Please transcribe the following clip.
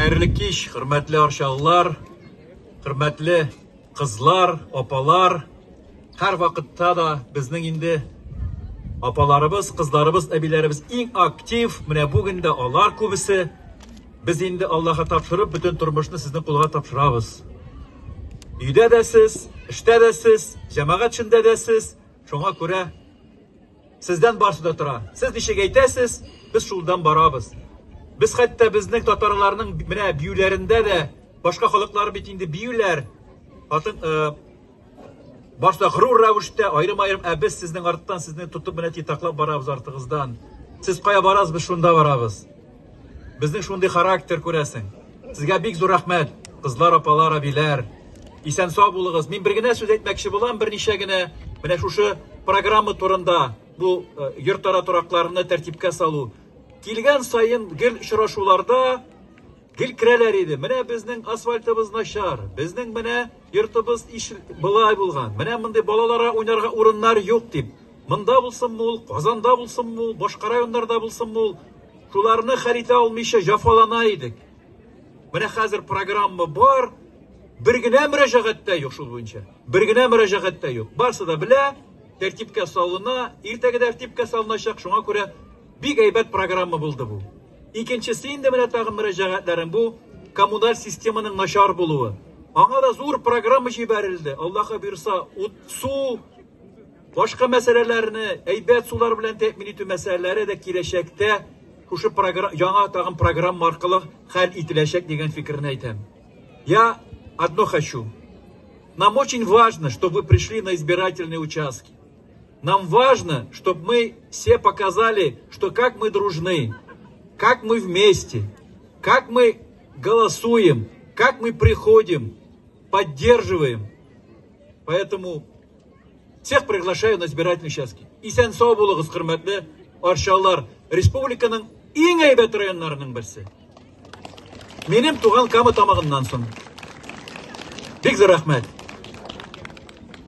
Хәерле кич, хөрмәтле арчалылар, хөрмәтле кызлар, апалар. Һәр вакытта да безнең инде апаларыбыз, кызларыбыз, әбиләребез иң актив. Менә бүген дә алар күбесе. Без инде Аллаһка тапшырып, бөтен тормышны сезнең кулга тапшырабыз. Өйдә дә сез, эштә дә сез, җәмәгать эшендә дә сез. Шуңа күрә сездән барсы да тора. Сез ничек әйтәсез, без шулдан барабыз. Без хәтта безнең татарларның менә биюләрендә дә башка халыклар бит инде биюләр. Башта гырур рәвештә аерым-аерым, без сезнең арттан сезне тотып менә титаклап барабыз артыгыздан. Сез кая барасыз, без шунда барабыз. Безнең шундый характер күрәсең. Сезгә бик зур рәхмәт, кызлар, апалар, әбиләр. Исән сау булыгыз. Мин бер генә сүз әйтмәкче булам, берничә генә менә шушы программа турында, бу йорт-ара торакларны тәртипкә салу. Килгән сайын гел очрашуларда гел керәләр иде. Менә безнең асфальтыбыз начар, безнең менә йортыбыз былай булган. Менә мондый балаларга уйнарга урыннар юк дип. Монда булсынмы ул, Казанда булсынмы ул, башка районнарда булсынмы ул, шуларны хәл итә алмыйча җафалана идек. Менә хәзер программа бар, бер генә мөрәҗәгатьтә юк шул буенча. Бер генә мөрәҗәгатьтә юк. Барсы да белә, тәртипкә салына, иртәгә тәртипкә салыначак. Шуңа күрә бик әйбәт программа булды бу. Икенчесе инде менә тагын мөрәҗәгатьләрен, бу коммуналь системаның начар булуы. Аңа да зур программа җибәрелде. Аллаһы бирса, су, башка мәсьәләләрне әйбәт сулар белән тәэмин итү мәсьәләләре дә киләчәктә шушы яңа тагын программа аркылы хәл ителәчәк дигән фикерне әйтәм. Я одно хочу. Нам очень важно, чтобы вы пришли на избирательные участки. Нам важно, чтобы мы все показали, что как мы дружны, как мы вместе, как мы голосуем, как мы приходим, поддерживаем. Поэтому всех приглашаю на избирательные участки. Исән сау булыгыз, хөрмәтле арчалылар. Республиканың иң әйбәт районнарының берсе. Минем туган Кама тамагыннан соң. Бик зур рәхмәт.